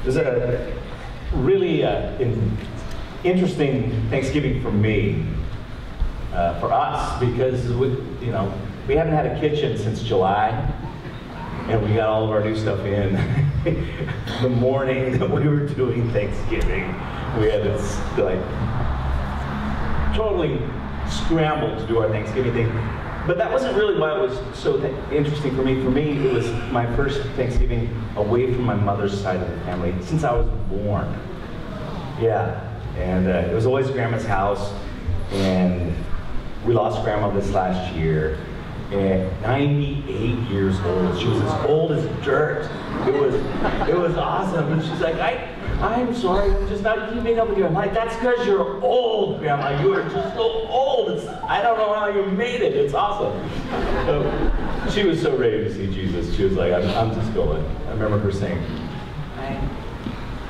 It was a really interesting Thanksgiving for me, for us, because we haven't had a kitchen since July, and we got all of our new stuff in the morning that we were doing Thanksgiving. We had this totally scrambled to do our Thanksgiving thing. But that wasn't really why it was so interesting for me. For me, it was my first Thanksgiving away from my mother's side of the family since I was born. Yeah, and it was always Grandma's house, and we lost Grandma this last year. And 98 years old. She was as old as dirt. It was awesome. And she's like, I'm sorry, I'm just not keeping up with you. I'm like, that's because you're old, Grandma. You are just so old. I don't know how you made it. It's awesome. So, she was so ready to see Jesus. She was like, I'm just going. I remember her saying,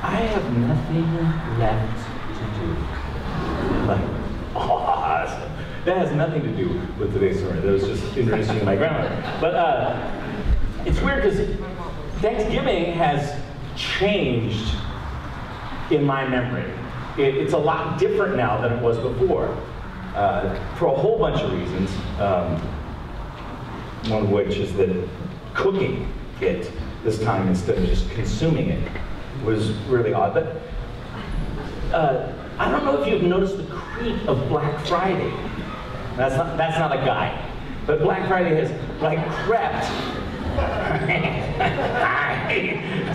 I have nothing left to do. Like, awesome. That has nothing to do with today's sermon. That was just introducing my grandmother. But it's weird because Thanksgiving has changed in my memory. It's a lot different now than it was before, for a whole bunch of reasons. One of which is that cooking it this time instead of just consuming it was really odd. But I don't know if you've noticed the creep of Black Friday. That's not a guy, but Black Friday has crept.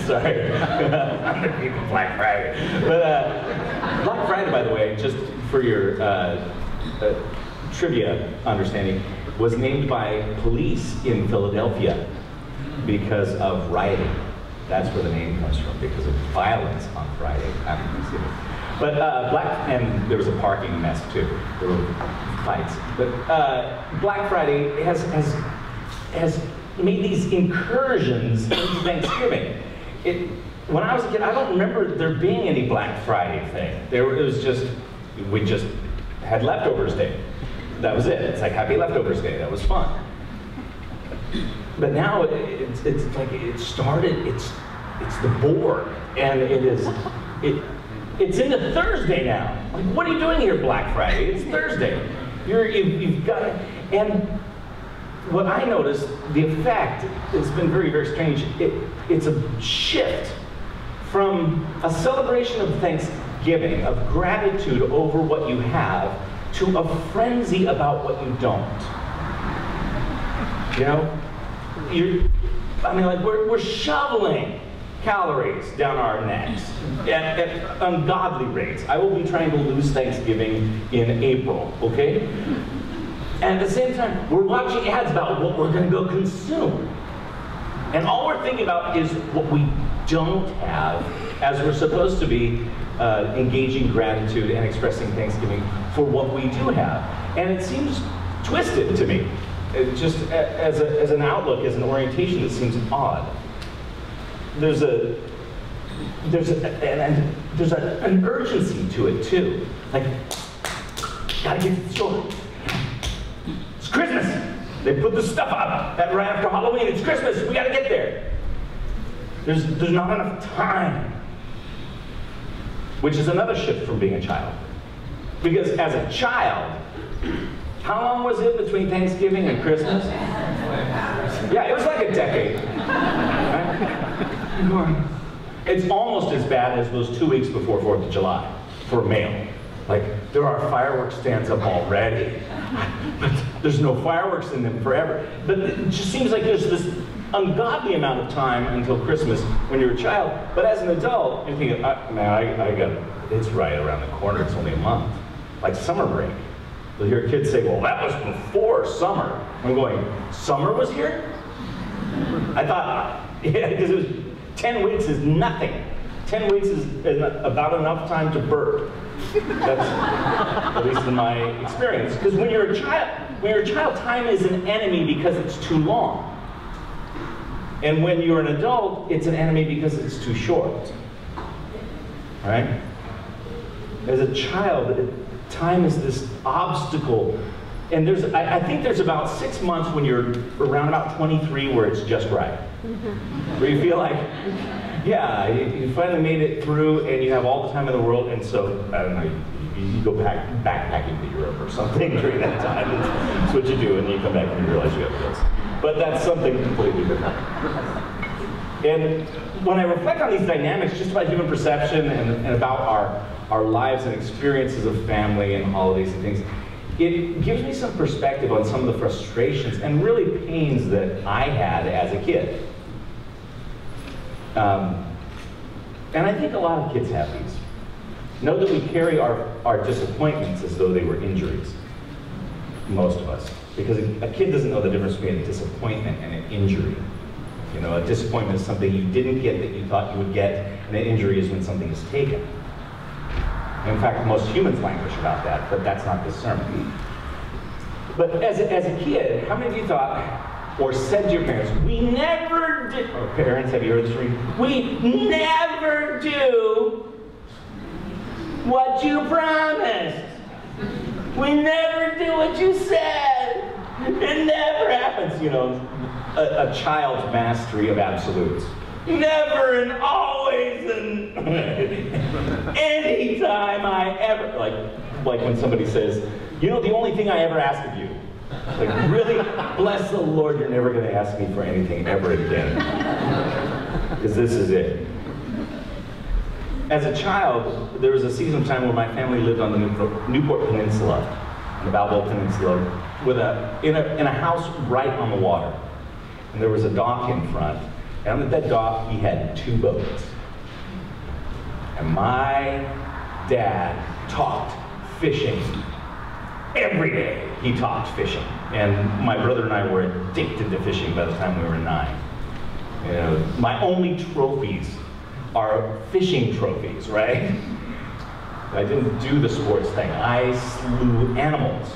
Sorry, I'm the creep of Black Friday. But Black Friday, by the way, just for your trivia understanding, was named by police in Philadelphia because of rioting. That's where the name comes from, because of violence on Friday after Thanksgiving. But and there was a parking mess too. There were fights. But Black Friday has made these incursions into Thanksgiving. When I was a kid, I don't remember there being any Black Friday thing. It was just, we just had Leftovers Day. That was it. It's like Happy Leftovers Day. That was fun. But now it's like it started. It's the board, and it's into Thursday now. Like, what are you doing here, Black Friday? It's Thursday. You've got it. And what I noticed, the effect, has been very, very strange. It's a shift from a celebration of Thanksgiving, of gratitude over what you have, to a frenzy about what you don't. You know? We're shoveling calories down our necks at ungodly rates. I will be trying to lose Thanksgiving in April, okay? And at the same time, we're watching ads about what we're going to go consume. And all we're thinking about is what we don't have, as we're supposed to be engaging gratitude and expressing Thanksgiving for what we do have. And it seems twisted to me. Just as an outlook, as an orientation, it seems odd. There's an urgency to it too. Like, gotta get to the store. It's Christmas. They put the stuff up right after Halloween. It's Christmas. We gotta get there. There's not enough time. Which is another shift from being a child. Because as a child, how long was it between Thanksgiving and Christmas? Yeah, it was like a decade. Right? It's almost as bad as those 2 weeks before 4th of July for mail. Like, there are fireworks stands up already, but there's no fireworks in them forever. But it just seems like there's this ungodly amount of time until Christmas when you're a child. But as an adult, you're thinking, it's right around the corner. It's only a month. Like summer break. You'll hear kids say, well, that was before summer. I'm going, summer was here? I thought, yeah, because it was 10 weeks is nothing. 10 weeks is about enough time to burp. That's at least in my experience. Because when you're a child, time is an enemy because it's too long. And when you're an adult, it's an enemy because it's too short. Right? As a child, time is this obstacle And I think there's about 6 months when you're around about 23 where it's just right. Where you feel like, yeah, you finally made it through and you have all the time in the world, and so, I don't know, you go backpacking to Europe or something during that time. That's what you do, and you come back and you realize you have bills. But that's something completely different. And when I reflect on these dynamics, just about human perception and about our lives and experiences of family and all of these things, it gives me some perspective on some of the frustrations and really pains that I had as a kid. And I think a lot of kids have these. Know that we carry our disappointments as though they were injuries. Most of us. Because a kid doesn't know the difference between a disappointment and an injury. You know, a disappointment is something you didn't get that you thought you would get, and an injury is when something is taken. In fact, most humans languish about that, but that's not this sermon. But as a kid, how many of you thought, or said to your parents, we never do, or parents, have you heard this from me? We never do what you promised. We never do what you said. It never happens, you know, a child's mastery of absolutes. Never and always and anytime I ever, like when somebody says, you know, the only thing I ever ask of you. Like, really, bless the Lord, you're never going to ask me for anything ever again. Because this is it. As a child, there was a season of time where my family lived on the Newport Peninsula, on the Balboa Peninsula, with in a house right on the water. And there was a dock in front. And at that dock, he had 2 boats. And my dad talked fishing. Every day he talked fishing. And my brother and I were addicted to fishing by the time we were 9. You know, my only trophies are fishing trophies, right? I didn't do the sports thing. I slew animals.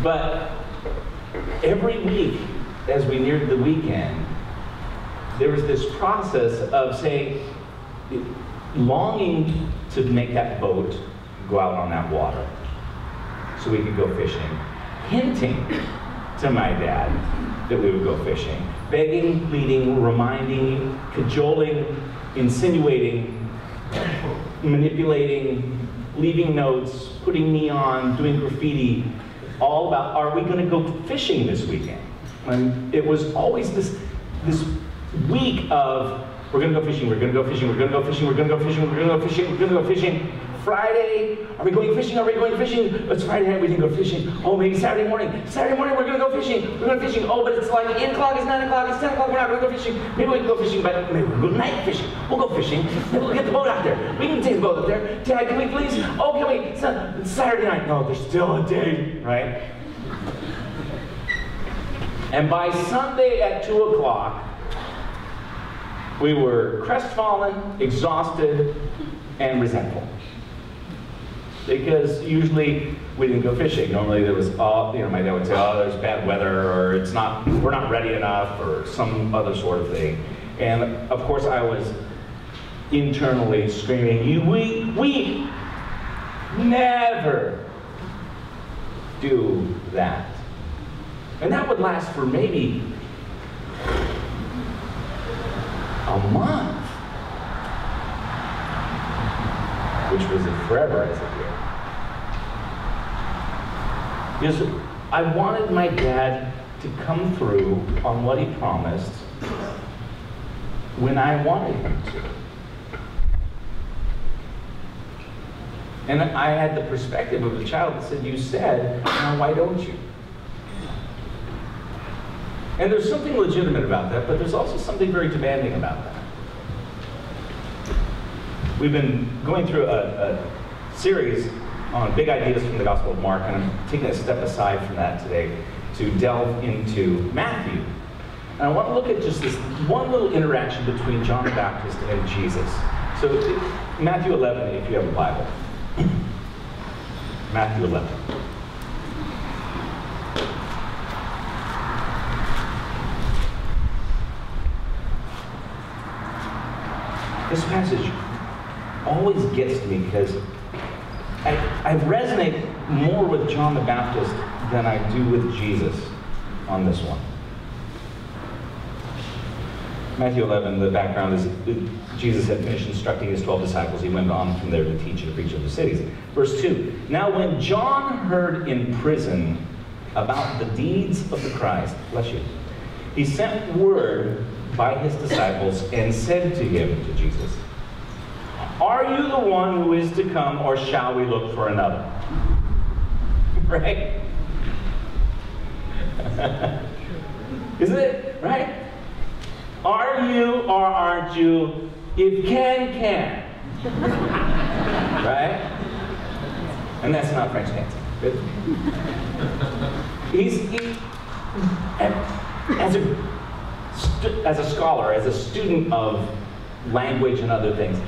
But every week, as we neared the weekend, there was this process of saying, longing to make that boat go out on that water so we could go fishing, hinting to my dad that we would go fishing, begging, pleading, reminding, cajoling, insinuating, manipulating, leaving notes, putting neon, doing graffiti, all about, are we going to go fishing this weekend? And it was always this week of, we're going to go fishing, we're going to go fishing, we're going to go fishing, we're going to go fishing, we're going to go fishing, we're going to go fishing. Friday, are we going fishing? Are we going fishing? It's Friday night, we didn't go fishing. Oh, maybe Saturday morning. Saturday morning, we're going to go fishing. We're going fishing. Oh, but it's like 8 o'clock, it's 9 o'clock, it's 10 o'clock, we're not going to go fishing. Maybe we can go fishing, but maybe we'll go night fishing. We'll go fishing. Maybe we'll get the boat out there. We can take the boat up there. Dad, can we please? Oh, can we? It's Saturday night. No, there's still a day, right? And by Sunday at 2 o'clock, we were crestfallen, exhausted, and resentful. Because usually we didn't go fishing. Normally there was, my dad would say, oh, there's bad weather, or we're not ready enough, or some other sort of thing. And of course I was internally screaming, we never do that. And that would last for maybe a month, which was forever as a kid. Because I wanted my dad to come through on what he promised when I wanted him to. And I had the perspective of a child that said, you said, now why don't you? And there's something legitimate about that, but there's also something very demanding about that. We've been going through a series on big ideas from the Gospel of Mark, and I'm taking a step aside from that today to delve into Matthew. And I want to look at just this one little interaction between John the Baptist and Jesus. So Matthew 11, if you have a Bible. Matthew 11. This passage always gets to me because I resonate more with John the Baptist than I do with Jesus on this one. Matthew 11, the background is Jesus had finished instructing his 12 disciples. He went on from there to teach and preach in the cities. Verse 2, now when John heard in prison about the deeds of the Christ, bless you, he sent word by his disciples and said to him, to Jesus, are you the one who is to come, or shall we look for another? Right? Isn't it? Right? Are you or aren't you? If can. Right? And that's not French dancing. As a scholar, as a student of language and other things,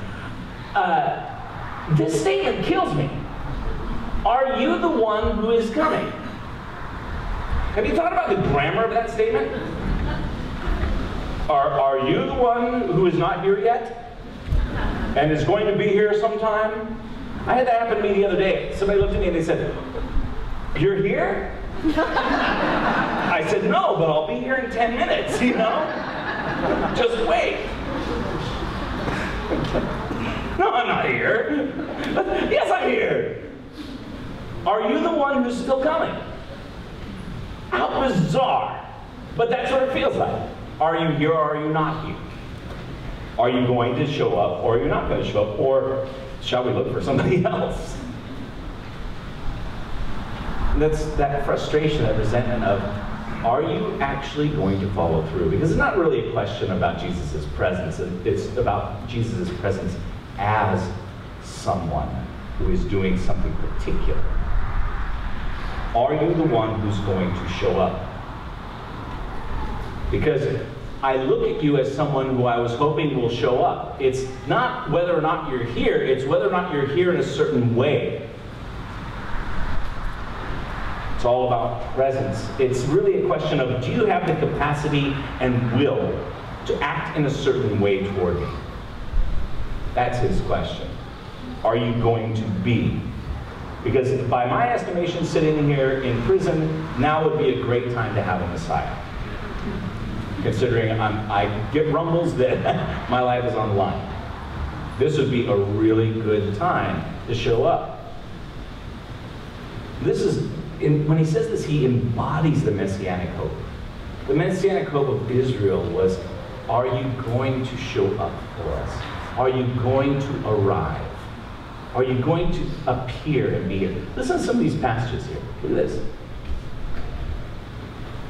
this statement kills me. Are you the one who is coming? Have you thought about the grammar of that statement? Are you the one who is not here yet? And is going to be here sometime? I had that happen to me the other day. Somebody looked at me and they said, you're here? I said, no, but I'll be here in 10 minutes, you know? Just wait. No, I'm not here. Yes, I'm here. Are you the one who's still coming? How bizarre. But that's what it feels like. Are you here or are you not here? Are you going to show up or are you not going to show up? Or shall we look for somebody else? That's that frustration, that resentment of, are you actually going to follow through? Because it's not really a question about Jesus' presence. It's about Jesus' presence as someone who is doing something particular. Are you the one who's going to show up? Because I look at you as someone who I was hoping will show up. It's not whether or not you're here, it's whether or not you're here in a certain way. It's all about presence. It's really a question of, do you have the capacity and will to act in a certain way toward me? That's his question. Are you going to be? Because by my estimation, sitting here in prison, now would be a great time to have a Messiah. Considering I get rumbles that my life is on the line. This would be a really good time to show up. This is, when he says this, he embodies the Messianic hope. The Messianic hope of Israel was, are you going to show up for us? Are you going to arrive? Are you going to appear and be here? Listen to some of these passages here. Look at this.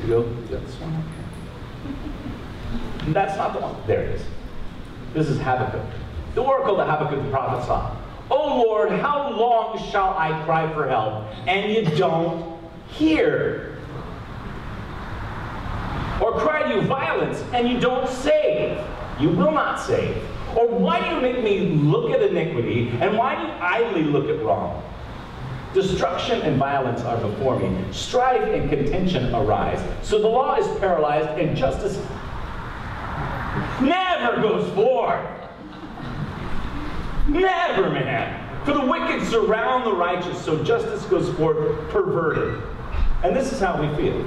You go, this one? That's not the one. There it is. This is Habakkuk. The oracle that Habakkuk the prophet saw. Oh Lord, how long shall I cry for help, and you don't hear? Or cry to you violence, and you don't save? You will not save. Or why do you make me look at iniquity, and why do you idly look at wrong? Destruction and violence are before me. Strife and contention arise. So the law is paralyzed, and justice never goes forth. Never, man. For the wicked surround the righteous, so justice goes forth perverted. And this is how we feel.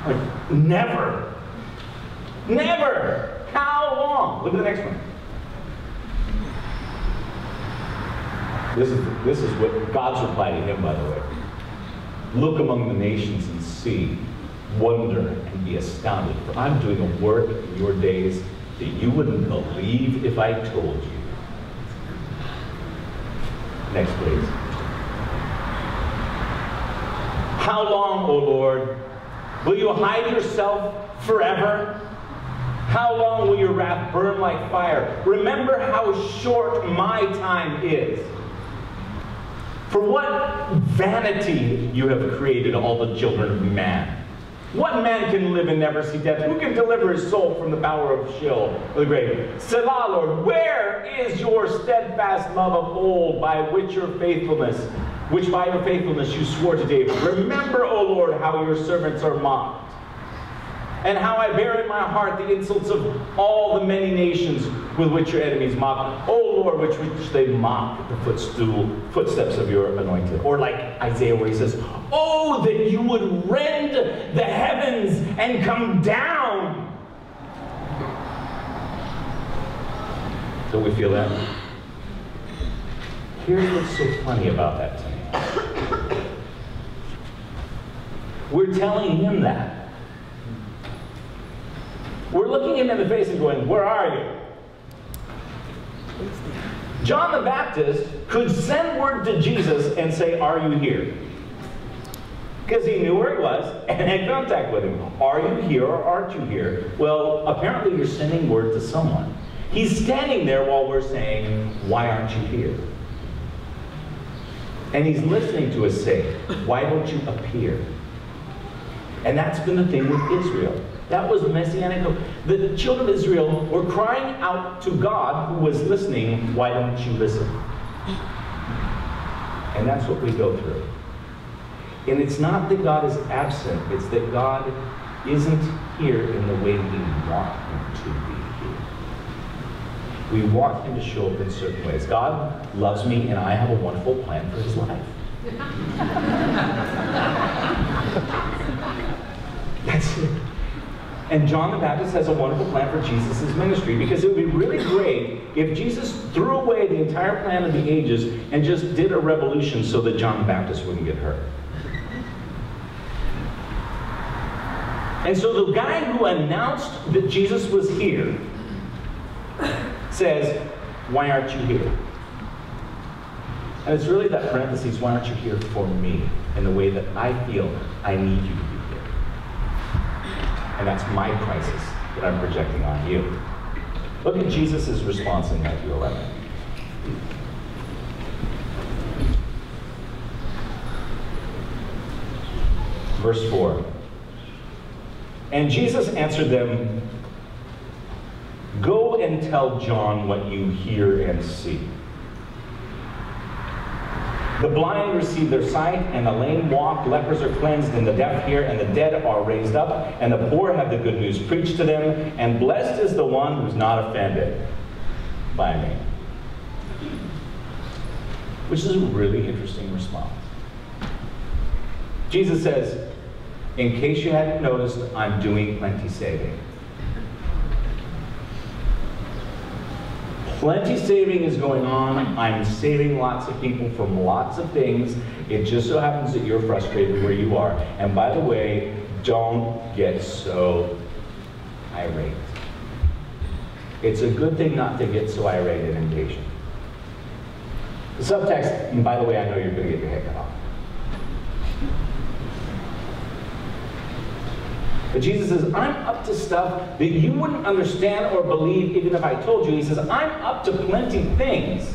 Like, never. Never. How long? Look at the next one. This is what God's reply to him, by the way. Look among the nations and see, wonder and be astounded, for I'm doing a work in your days that you wouldn't believe if I told you. Next, please. How long, O Lord, will you hide yourself forever? How long will your wrath burn like fire? Remember how short my time is. For what vanity you have created all the children of man. What man can live and never see death? Who can deliver his soul from the power of Sheol, the grave? Selah, Lord, where is your steadfast love of old, by which by your faithfulness you swore to David? Remember, O Lord, how your servants are mocked. And how I bear in my heart the insults of all the many nations with which your enemies mock. O Lord, which they mock at the footsteps of your anointed. Or like Isaiah where he says, oh, that you would rend the heavens and come down. Don't we feel that? Here's what's so funny about that to me. We're telling him that. We're looking him in the face and going, where are you? John the Baptist could send word to Jesus and say, are you here? Because he knew where he was and had contact with him. Are you here or aren't you here? Well, apparently you're sending word to someone. He's standing there while we're saying, why aren't you here? And he's listening to us say, why don't you appear? And that's been the thing with Israel. That was messianic. The children of Israel were crying out to God who was listening, why don't you listen? And that's what we go through. And it's not that God is absent, it's that God isn't here in the way we want him to be here. We want him to show up in certain ways. God loves me and I have a wonderful plan for his life. That's it. And John the Baptist has a wonderful plan for Jesus' ministry, because it would be really great if Jesus threw away the entire plan of the ages and just did a revolution so that John the Baptist wouldn't get hurt. And so the guy who announced that Jesus was here says, why aren't you here? And it's really that parenthesis, why aren't you here for me, in the way that I feel I need you to be here. And that's my crisis that I'm projecting on you. Look at Jesus' response in Matthew 11. Verse 4. And Jesus answered them, go and tell John what you hear and see. The blind receive their sight, and the lame walk, lepers are cleansed, and the deaf hear, and the dead are raised up, and the poor have the good news preached to them, and blessed is the one who's not offended by me. Which is a really interesting response. Jesus says, in case you hadn't noticed, I'm doing plenty saving. Plenty saving is going on. I'm saving lots of people from lots of things. It just so happens that you're frustrated where you are. And by the way, don't get so irate. It's a good thing not to get so irate and impatient. The subtext, and by the way, I know you're going to get your head cut off. But Jesus says, I'm up to stuff that you wouldn't understand or believe even if I told you. He says, I'm up to plenty things.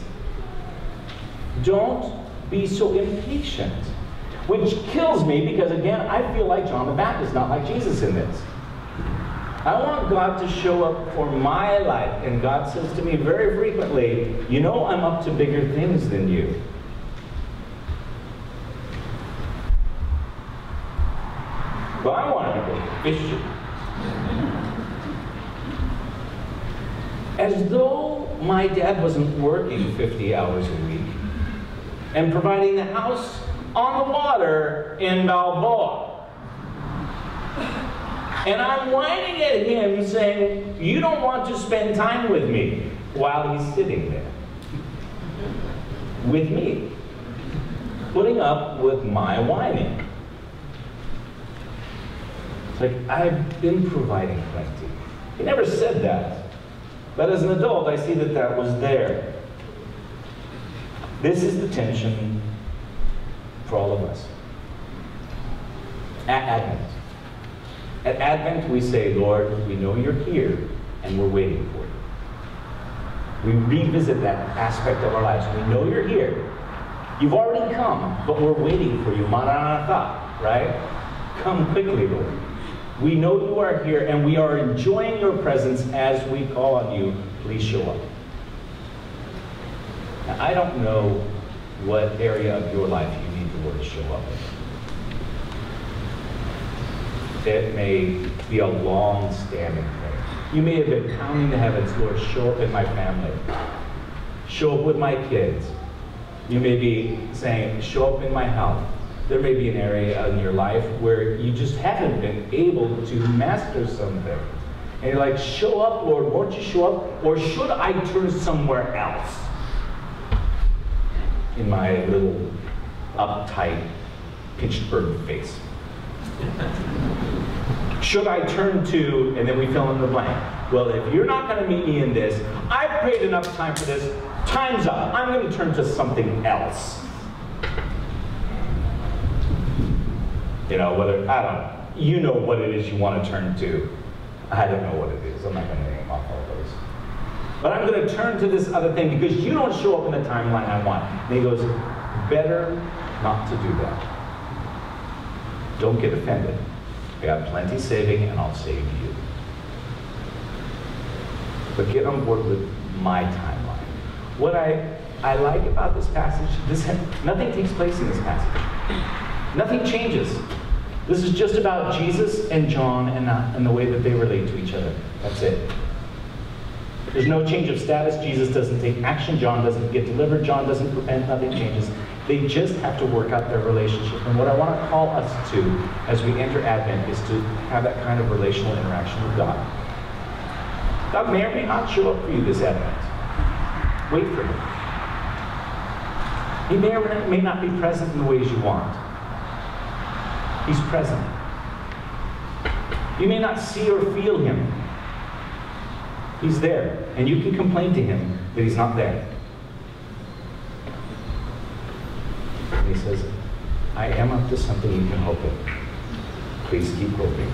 Don't be so impatient. Which kills me because, again, I feel like John the Baptist, not like Jesus in this. I want God to show up for my life. And God says to me very frequently, you know I'm up to bigger things than you. But I want to go fishing. As though my dad wasn't working 50 hours a week and providing the house on the water in Balboa. And I'm whining at him saying, you don't want to spend time with me, while he's sitting there. With me. Putting up with my whining. It's like, I've been providing plenty. He never said that. But as an adult, I see that that was there. This is the tension for all of us. At Advent. At Advent, we say, Lord, we know you're here, and we're waiting for you. We revisit that aspect of our lives. We know you're here. You've already come, but we're waiting for you. Maranatha, right? Come quickly, Lord. We know you are here, and we are enjoying your presence as we call on you. Please show up. Now, I don't know what area of your life you need the Lord to show up in. It may be a long-standing prayer. You may have been pounding the heavens, Lord, show up in my family. Show up with my kids. You may be saying, show up in my health. There may be an area in your life where you just haven't been able to master something. And you're like, show up, Lord, won't you show up? Or should I turn somewhere else? In my little uptight, Pittsburgh face. Should I turn to, and then we fill in the blank. Well, if you're not going to meet me in this, I've prayed enough time for this, time's up. I'm going to turn to something else. You know, whether, I don't know. You know what it is you want to turn to. I don't know what it is. I'm not going to name off all those. But I'm going to turn to this other thing because you don't show up in the timeline I want. And he goes, better not to do that. Don't get offended. I got plenty saving and I'll save you. But get on board with my timeline. What I like about this passage, nothing takes place in this passage. Nothing changes. This is just about Jesus and John and the way that they relate to each other. That's it. There's no change of status. Jesus doesn't take action. John doesn't get delivered. John doesn't repent. Nothing changes. They just have to work out their relationship. And what I want to call us to as we enter Advent is to have that kind of relational interaction with God. God may or may not show up for you this Advent. Wait for him. He may or may not be present in the ways you want. He's present. You may not see or feel him. He's there. And you can complain to him that he's not there. And he says, I am up to something you can hope in. Please keep hoping.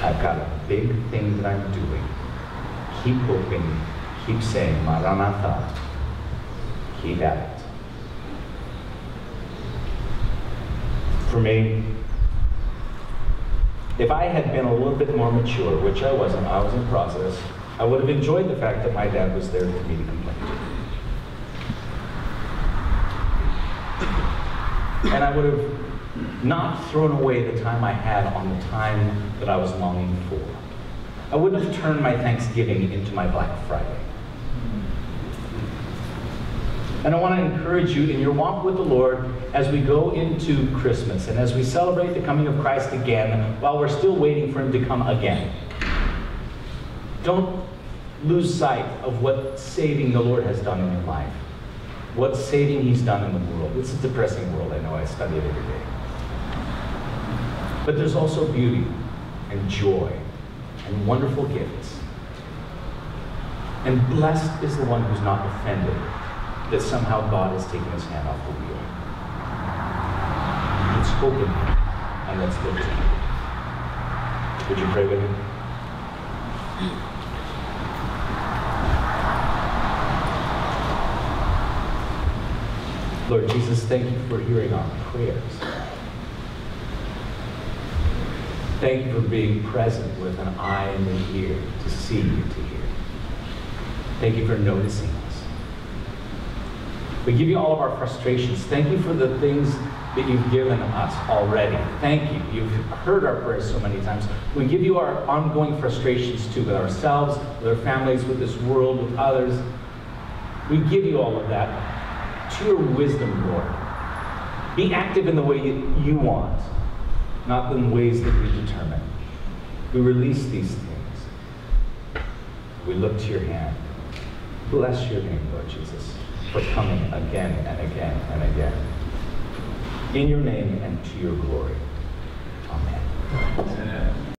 I've got a big thing that I'm doing. Keep hoping. Keep saying, Maranatha. Keep at it. For me, if I had been a little bit more mature, which I wasn't, I was in process, I would have enjoyed the fact that my dad was there for me to complain to. And I would have not thrown away the time I had on the time that I was longing for. I wouldn't have turned my Thanksgiving into my Black Friday. And I want to encourage you in your walk with the Lord as we go into Christmas and as we celebrate the coming of Christ again while we're still waiting for him to come again. Don't lose sight of what saving the Lord has done in your life. What saving he's done in the world. It's a depressing world, I know. I study it every day. But there's also beauty and joy and wonderful gifts. And blessed is the one who's not offended that somehow God has taken his hand off the wheel. Let's hope in him and let's look to him. Would you pray with me? Lord Jesus, thank you for hearing our prayers. Thank you for being present with an eye and an ear to see and to hear. Thank you for noticing us. We give you all of our frustrations. Thank you for the things that you've given us already. Thank you. You've heard our prayers so many times. We give you our ongoing frustrations too, with ourselves, with our families, with this world, with others. We give you all of that to your wisdom, Lord. Be active in the way you want, not in ways that we determine. We release these things. We look to your hand. Bless your name, Lord Jesus, for coming again and again and again. In your name and to your glory.